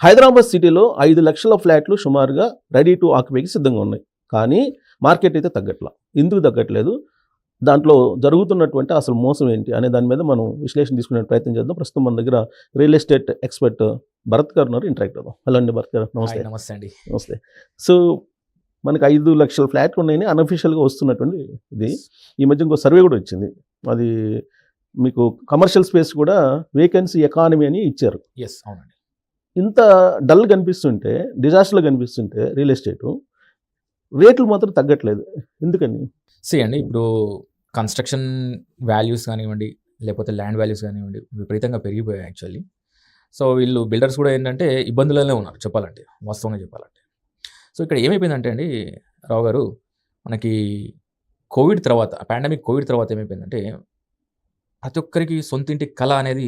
హైదరాబాద్ సిటీలో 5 లక్షల ఫ్లాట్లు సుమారుగా రెడీ టు ఆక్యుపైకి సిద్ధంగా ఉన్నాయి. కానీ మార్కెట్ అయితే తగ్గట్లా. ఎందుకు తగ్గట్లేదు, దాంట్లో జరుగుతున్నటువంటి అసలు మోసం ఏంటి అనే దాని మీద మనం విశ్లేషణ తీసుకునే ప్రయత్నం చేద్దాం. ప్రస్తుతం మన దగ్గర రియల్ ఎస్టేట్ ఎక్స్పర్ట్ భరత్ గారు ఉన్నారు, ఇంటరాక్ట్ అవుదాం. హలో అండి భరత్ గారు. నమస్తే. నమస్తే అండి. నమస్తే. సో మనకి 5 లక్షల ఫ్లాట్లు ఉన్నాయని అన్అఫీషియల్గా వస్తున్నటువంటి ఇది. ఈ మధ్య ఇంకో సర్వే కూడా వచ్చింది, అది మీకు కమర్షియల్ స్పేస్ కూడా వేకెన్సీ ఎకానమీ అని ఇచ్చారు. ఎస్, అవునండి. ఇంత డల్ కనిపిస్తుంటే, డిజాస్టర్లో కనిపిస్తుంటే రియల్ ఎస్టేటు రేట్లు మాత్రం తగ్గట్లేదు, ఎందుకని? అండి, ఇప్పుడు కన్స్ట్రక్షన్ వాల్యూస్ కానివ్వండి, లేకపోతే ల్యాండ్ వాల్యూస్ కానివ్వండి, విపరీతంగా పెరిగిపోయాయి యాక్చువల్లీ. సో వీళ్ళు బిల్డర్స్ కూడా ఏంటంటే ఇబ్బందులనే ఉన్నారు చెప్పాలంటే, వాస్తవంగా చెప్పాలంటే. సో ఇక్కడ ఏమైపోయిందంటే అండి రావు గారు, మనకి కోవిడ్ తర్వాత, పాండమిక్ కోవిడ్ తర్వాత ఏమైపోయిందంటే ప్రతి ఒక్కరికి సొంత ఇంటి కళ అనేది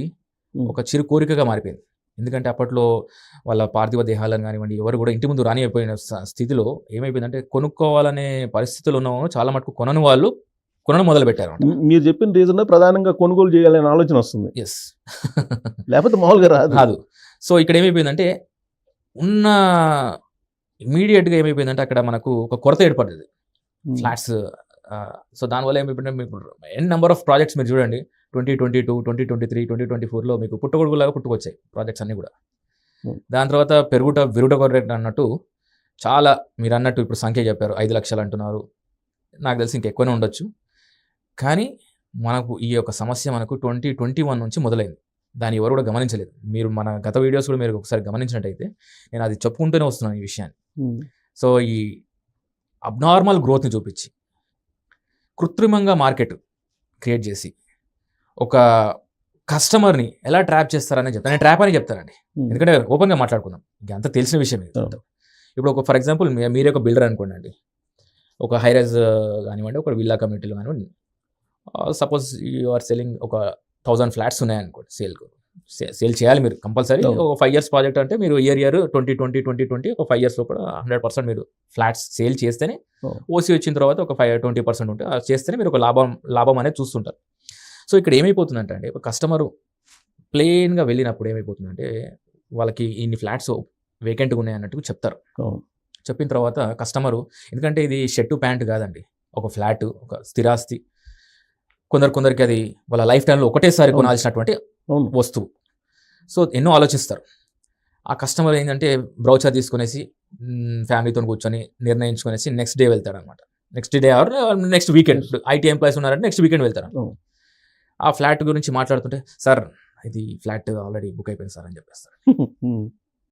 ఒక చిరు కోరికగా మారిపోయింది. ఎందుకంటే అప్పట్లో వాళ్ళ పార్థివ దేహాలను కానివ్వండి ఎవరు కూడా ఇంటి ముందు రానిపోయిన స్థితిలో ఏమైపోయిందంటే కొనుక్కోవాలనే పరిస్థితులు ఉన్న చాలా మటుకు కొనడం మొదలు పెట్టారు. మీరు చెప్పిన రీజన్ ప్రధానంగా కొనుగోలు చేయాలనే ఆలోచన వస్తుంది. ఎస్, లేకపోతే మామూలుగా రాదు. సో ఇక్కడ ఏమైపోయిందంటే ఉన్న ఇమీడియట్గా ఏమైపోయిందంటే అక్కడ మనకు ఒక కొరత ఏర్పడింది ఫ్లాట్స్. సో దానివల్ల ఏమైపోయిందంటే మీకు ఎన్ నెంబర్ ఆఫ్ ప్రాజెక్ట్స్ మీరు చూడండి, 2022, 2023, 2024లో మీకు పుట్టగొడుగులాగా పుట్టుకొచ్చాయి ప్రాజెక్ట్స్ అన్నీ కూడా. దాని తర్వాత విరుగుట అన్నట్టు చాలా మీరు అన్నట్టు ఇప్పుడు సంఖ్య చెప్పారు, 5 లక్షలు అంటున్నారు. నాకు తెలిసి ఇంకెక్కువనే ఉండొచ్చు. కానీ మనకు ఈ యొక్క సమస్య మనకు 2021 నుంచి మొదలైంది. దాన్ని ఎవరు కూడా గమనించలేదు. మీరు మన గత వీడియోస్ కూడా మీరు ఒకసారి గమనించినట్టయితే నేను అది చెప్పుకుంటూనే వస్తున్నాను ఈ విషయాన్ని. సో ఈ అబ్నార్మల్ గ్రోత్ని చూపించి కృత్రిమంగా మార్కెట్ క్రియేట్ చేసి ఒక కస్టమర్ని ఎలా ట్రాప్ చేస్తారని చెప్తాను. నేను ట్రాప్ అని చెప్తానండి, ఎందుకంటే ఓపెన్గా మాట్లాడుకుందాం, అంత తెలిసిన విషయం. ఇప్పుడు ఒక ఫర్ ఎగ్జాంపుల్ మీరే ఒక బిల్డర్ అనుకోండి అండి, ఒక హైరైజ్ కానివ్వండి, ఒక విల్లా కమ్యూనిటీలో కానివ్వండి, సపోజ్ యూ ఆర్ సెల్లింగ్ ఒక 1000 ఫ్లాట్స్ ఉన్నాయనుకోండి, సేల్ చేయాలి మీరు కంపల్సరీ. ఒక 5 years ప్రాజెక్ట్ అంటే మీరు ఇయర్ 2020 ఒక 5 years లోపల 100% మీరు ఫ్లాట్స్ సేల్ చేస్తేనే, ఓసీ వచ్చిన తర్వాత ఒక 20% ఉంటే చేస్తేనే మీరు ఒక లాభం అనేది చూస్తుంటారు. సో ఇక్కడ ఏమైపోతుందంటే అండి, ఒక కస్టమరు ప్లెయిన్గా వెళ్ళినప్పుడు ఏమైపోతుందంటే వాళ్ళకి ఇన్ని ఫ్లాట్స్ వేకెంట్గా ఉన్నాయి అన్నట్టు చెప్తారు. చెప్పిన తర్వాత కస్టమరు, ఎందుకంటే ఇది షర్ట్ ప్యాంట్ కాదండి, ఒక ఫ్లాట్, ఒక స్థిరాస్తి. కొందరికి అది వాళ్ళ లైఫ్ టైంలో ఒకటేసారి కొనాల్సినటువంటి వస్తువు. సో ఎన్నో ఆలోచిస్తారు. ఆ కస్టమర్ ఏంటంటే బ్రౌచర్ తీసుకునేసి ఫ్యామిలీతో కూర్చొని నిర్ణయించుకునేసి నెక్స్ట్ డే వెళ్తాడు అనమాట. Next day or next weekend, IT employees ఉన్నారంటే నెక్స్ట్ వీకెండ్ వెళ్తారు. ఆ ఫ్లాట్ గురించి మాట్లాడుతుంటే, సార్ ఇది ఫ్లాట్ ఆల్రెడీ బుక్ అయిపోయింది సార్ అని చెప్పేస్తారు.